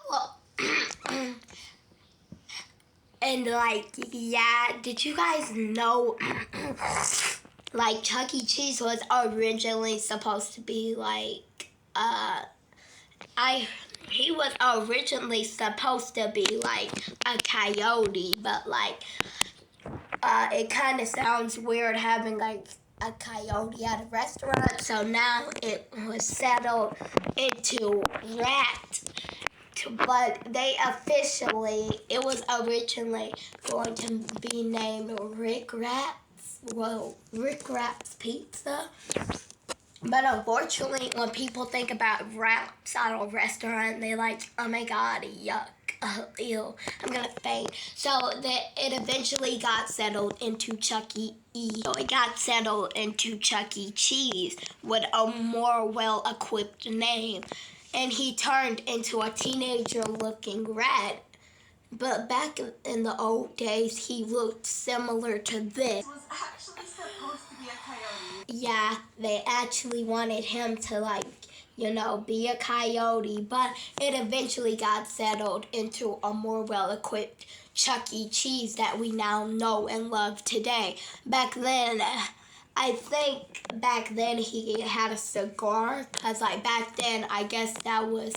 Well, and like, yeah, did you guys know like Chuck E. Cheese was originally supposed to be like I he was originally supposed to be like a coyote, but like it kind of sounds weird having like a coyote at a restaurant, so now it was settled into rat. But they officially, it was originally going to be named Rick Raps. Well, Rick Raps Pizza. But unfortunately, when people think about wraps at a restaurant, they like, oh my god, yuck, ew, I'm gonna faint. So it eventually got settled into Chuck E. So it got settled into Chuck E. Cheese with a more well-equipped name, and he turned into a teenager-looking rat. But back in the old days, he looked similar to this. Was actually supposed to be a coyote. Yeah, they actually wanted him to be a coyote, but it eventually got settled into a more well-equipped Chuck E. Cheese that we now know and love today. Back then, I think back then he had a cigar, because back then I guess that was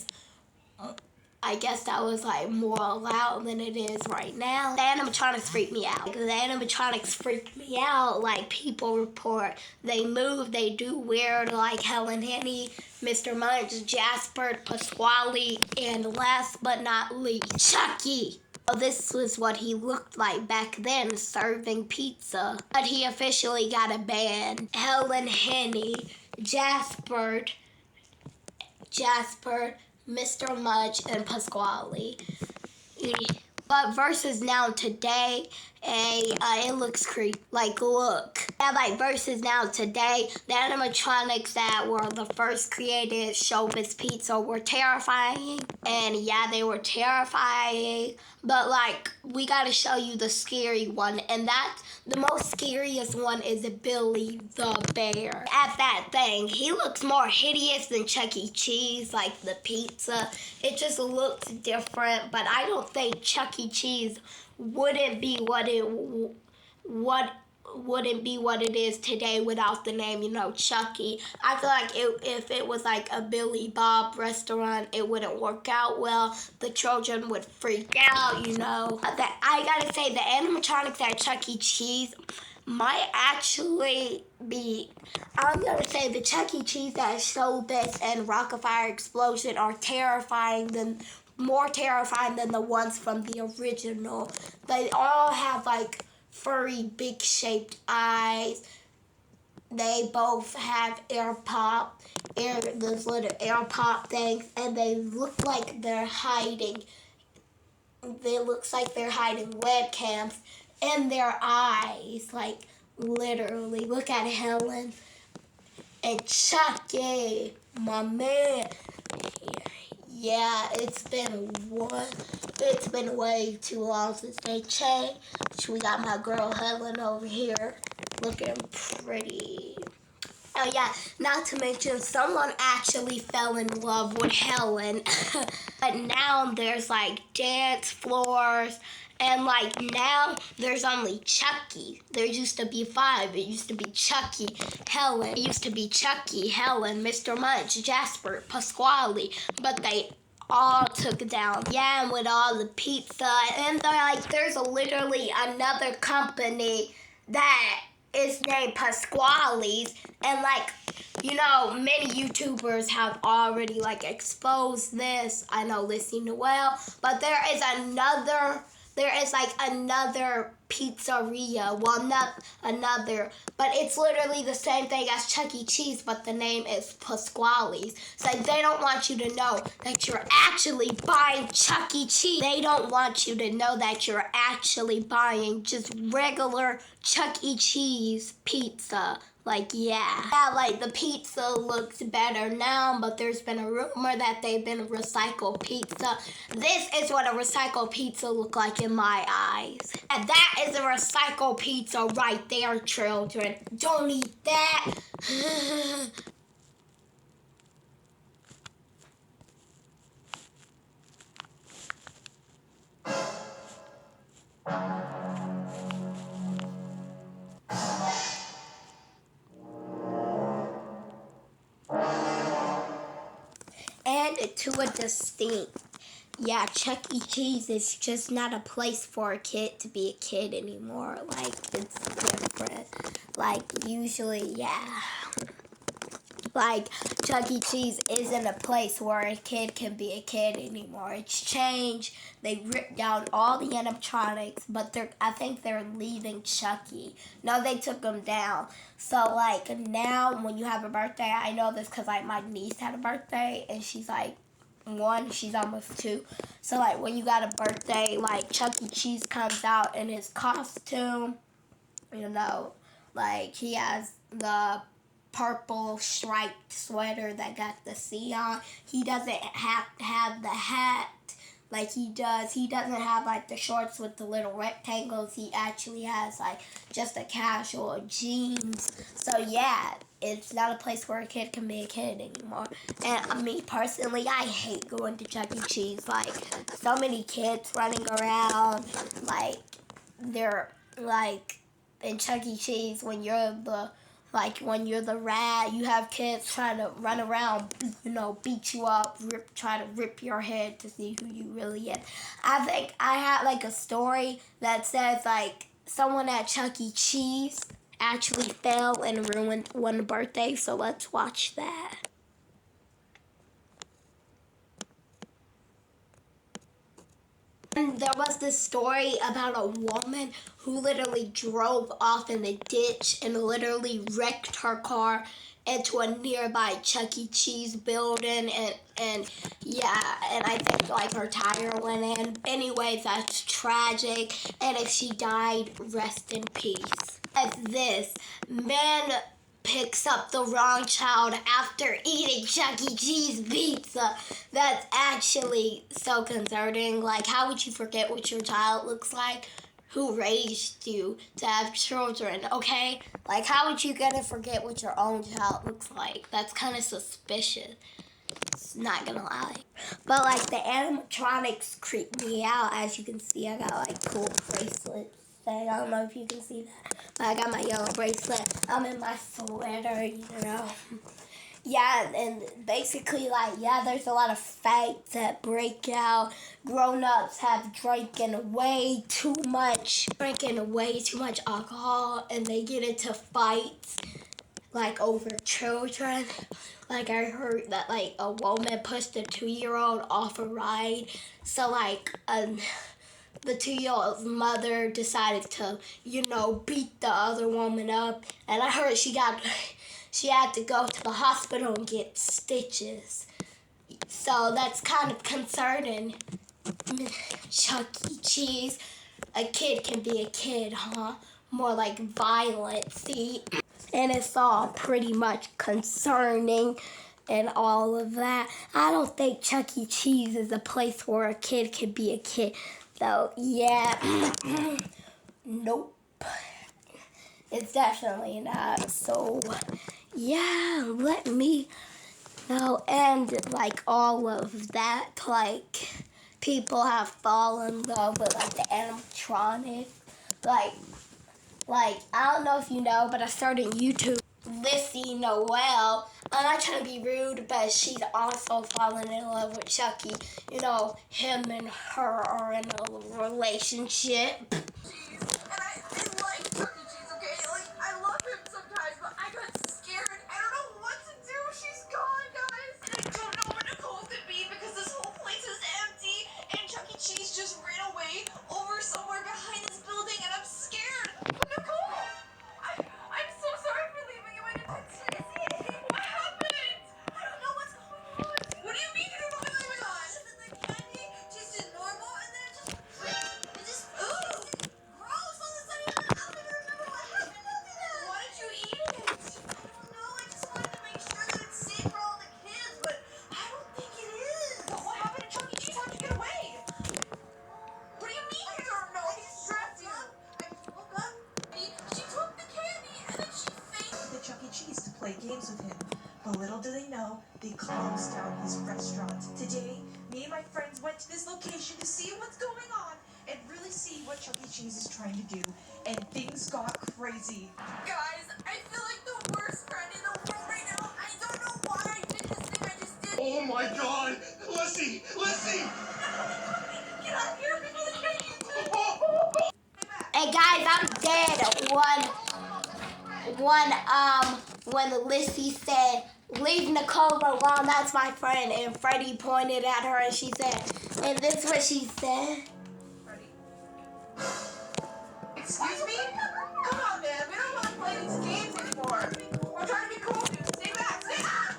like more allowed than it is right now. The animatronics freak me out. The animatronics freak me out. Like people report, they move, they do weird, like Helen Henny, Mr. Munch, Jasper, Pasquale, and last but not least, Chucky. So this was what he looked like back then, serving pizza. But he officially got a ban. Helen Henny, Jasper, Mr. Mudge, and Pasquale. But versus now today, it looks creepy. Like, look. Yeah, like versus now today, the animatronics that were the first created Showbiz Pizza were terrifying. And yeah, they were terrifying. But like, we gotta show you the scary one. And the most scariest one is Billy the Bear. At that thing, he looks more hideous than Chuck E. Cheese, like the pizza. It just looks different, but I don't think Chuck E. Cheese wouldn't be what it is today without the name, Chucky. I feel like if it was like a Billy Bob restaurant, it wouldn't work out well. The children would freak out, That I gotta say, the animatronics at Chuck E. Cheese might actually be. I'm gonna say the Chuck E. Cheese at Showbiz and Rockafire Explosion are more terrifying than the ones from the original. They all have like furry, big shaped eyes. They both have those little air pop things, and they look like they're hiding. It looks like they're hiding webcams in their eyes, like literally. Look at Helen and Chucky, my man. Yeah, it's been way too long since they changed. We got my girl Helen over here looking pretty. Oh yeah, not to mention someone actually fell in love with Helen. But now there's like dance floors, and like now there's only Chucky. There used to be 5. It used to be Chucky, Helen. It used to be Chucky, Helen, Mr. Munch, Jasper, Pasquale. But they all took down. Yeah, and with all the pizza. And there's literally another company that is named Pasquale's, and many YouTubers have already exposed this. I know Lissy Noel, but there is another pizzeria. Well, not another, but it's literally the same thing as Chuck E. Cheese, but the name is Pasquale's. So they don't want you to know that you're actually buying Chuck E. Cheese. They don't want you to know that you're actually buying just regular Chuck E. Cheese pizza. The pizza looks better now, but there's been a rumor that they've been recycled pizza. This is what a recycled pizza look like in my eyes. And that is a recycled pizza right there, children. Don't eat that. to a distinct. Yeah, Chuck E. Cheese is just not a place for a kid to be a kid anymore. Like, it's different. Like, usually, yeah. Like, Chuck E. Cheese isn't a place where a kid can be a kid anymore. It's changed. They ripped down all the animatronics, but I think they're leaving Chucky. No, they took them down. So, like, now when you have a birthday, I know this because, like, my niece had a birthday, and she's, like, 1, she's almost 2. So, like, when you got a birthday, like, Chuck E. Cheese comes out in his costume. You know, like, he has the purple striped sweater that got the C on. He doesn't have the hat like he does. He doesn't have like the shorts with the little rectangles. He actually has like just a casual jeans. So yeah, it's not a place where a kid can be a kid anymore. And me personally, I hate going to Chuck E. Cheese. Like, so many kids running around. Like, they're like in Chuck E. Cheese when you're the rat, you have kids trying to run around, you know, beat you up, try to rip your head to see who you really is. I think I had like a story that says like someone at Chuck E. Cheese actually fell and ruined one birthday, so let's watch that. And there was this story about a woman who literally drove off in the ditch and literally wrecked her car into a nearby Chuck E. Cheese building, and yeah, and I think like her tire went in. Anyways, that's tragic, and if she died, rest in peace. As this man picks up the wrong child after eating Chuck E. Cheese pizza. That's actually so concerning. Like, how would you forget what your child looks like? Who raised you to have children, okay? Like, how would you gonna forget what your own child looks like? That's kind of suspicious. It's not gonna lie. But, like, the animatronics creep me out. As you can see, I got, like, cool bracelets. I don't know if you can see that. But I got my yellow bracelet. I'm in my sweater, you know. Yeah, and basically, like, yeah, there's a lot of fights that break out. Grown-ups have drinking way too much alcohol, and they get into fights, like, over children. Like, I heard that, like, a woman pushed a 2-year-old off a ride. So, like, the 2-year-old's mother decided to, you know, beat the other woman up. And I heard she had to go to the hospital and get stitches. So that's kind of concerning. Chuck E. Cheese, a kid can be a kid, huh? More like violent, see? And it's all pretty much concerning and all of that. I don't think Chuck E. Cheese is a place where a kid can be a kid. So, yeah. Nope. It's definitely not. So, yeah, let me know. And, like, all of that, like, people have fallen in love with, like, the animatronic. Like, I don't know if you know, but I started YouTube. Lissy Noel. I'm not trying to be rude, but she's also fallen in love with Chucky. You know, him and her are in a relationship. And I like Chuck E. Cheese, okay? Like, I love him sometimes, but I got scared. I don't know what to do. She's gone, guys. And I don't know where Nicole could be because this whole place is empty. And Chuck E. Cheese just ran away over somewhere behind this building, and I'm scared. Nicole! I'm so sorry for leaving you in a crazy. What happened? I don't know what's going on. What do you mean you don't know what's going on? The candy tasted normal, and then it just gross all of a sudden. I don't even remember what happened after that. Why did you eat it? I don't know. I just wanted to make sure that it's safe for all the kids, but I don't think it is. Well, what happened to Chuck E. Cheese? How'd you get away? What do you mean you don't know? He's dressed up. I just woke up. She took the candy and then she fainted. The Chuck E. Cheese to play games with him. But little do they know, they closed down his restaurant. Today, me and my friends went to this location to see what's going on and really see what Chuck E. Cheese is trying to do. And things got crazy. Guys, I feel like the worst friend in the world right now. I don't know why I did this thing I just did. Oh my God! Lissy! Lissy! Get out of here before they get you. Hey guys, I'm dead. When Lissy said, "Leave Nicole alone, that's my friend," and Freddie pointed at her and she said, and this is what she said. Ready? Excuse me? Come on, man. We don't want to play these games anymore. We're trying to be cool, dude. Stay back. Stay back.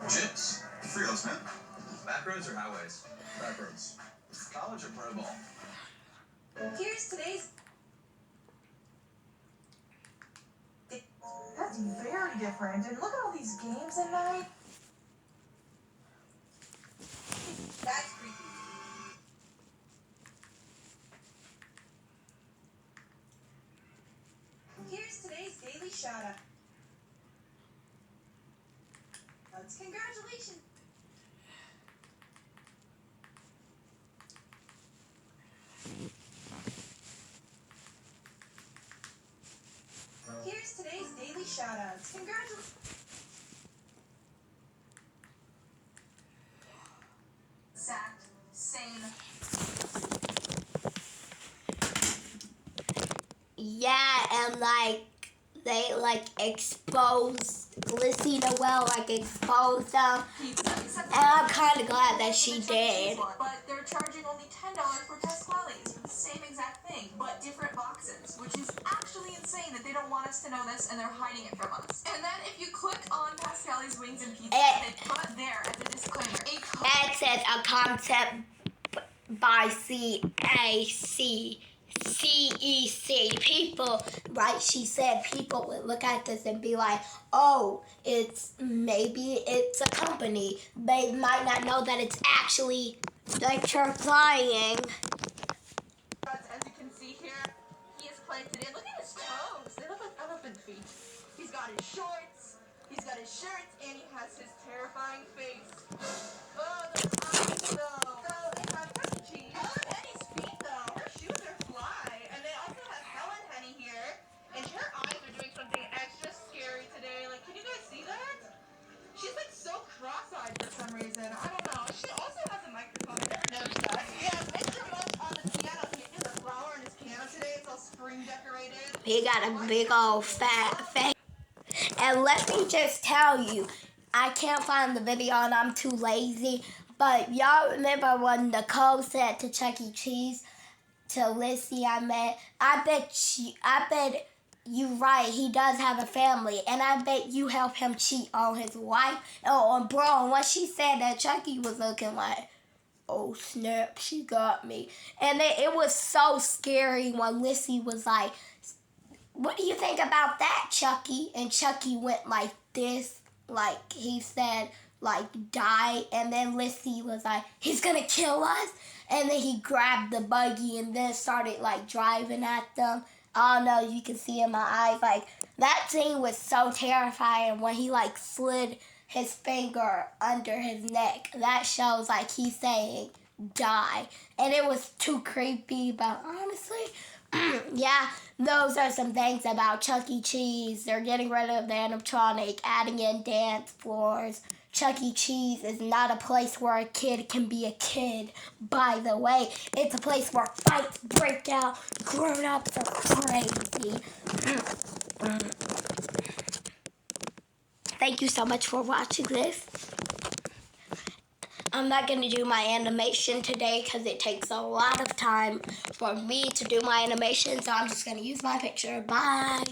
Chips. Fritos, man. Back roads or highways? Back roads. College or pro ball? Here's today's. That's very different. And look at all these games at night. That's creepy. Here's today's daily shout out. Congratulations. Here's today's daily shoutouts. Congratulations. Exact same. Yeah, and they exposed Lissy Noel, exposed them. And I'm kind of glad that she did. But they're charging only $10 for Pasquale's. Same exact thing, but different boxes, which is actually insane that they don't want us to know this and they're hiding it from us. And then if you click on Pasquale's Wings and Pizza, they put there as a disclaimer. It says a concept by CEC. People, right? She said people would look at this and be like, oh, maybe it's a company. They might not know that it's actually like you're flying. As you can see here, he is planted in. Look at his toes. They look like elephant feet. He's got his shorts, he's got his shirts, and he has his terrifying face. Oh, those eyes, though. So they have Chuck E. Cheese. Helen Henny's feet, though. Her shoes are fly. And they also have Helen Henny here. And her eyes are doing something extra scary today. Like, can you guys see that? She's like so cross-eyed for some reason. I don't know. She also has a microphone. I never noticed that. Yeah, Mr. Munch on the piano. He has a flower on his piano today. It's all spring decorated. He got a big old fat face. And let me just tell you, I can't find the video and I'm too lazy. But y'all remember when Nicole said to Chuck E. Cheese, to Lissy, I bet you right, he does have a family, and I bet you help him cheat on his wife. Oh, bro, and when she said that, Chucky was looking like, oh snap, she got me. And it was so scary when Lissy was like, what do you think about that, Chucky? And Chucky went like this, like he said, like die. And then Lissy was like, he's gonna kill us. And then he grabbed the buggy and then started like driving at them. I don't know, you can see in my eyes, like that scene was so terrifying when he like slid his finger under his neck. That shows like he's saying die. And it was too creepy, but honestly, yeah, those are some things about Chuck E. Cheese. They're getting rid of the animatronic, adding in dance floors. Chuck E. Cheese is not a place where a kid can be a kid, by the way. It's a place where fights break out. Grown-ups are crazy. Thank you so much for watching this. I'm not going to do my animation today because it takes a lot of time for me to do my animation, so I'm just going to use my picture. Bye.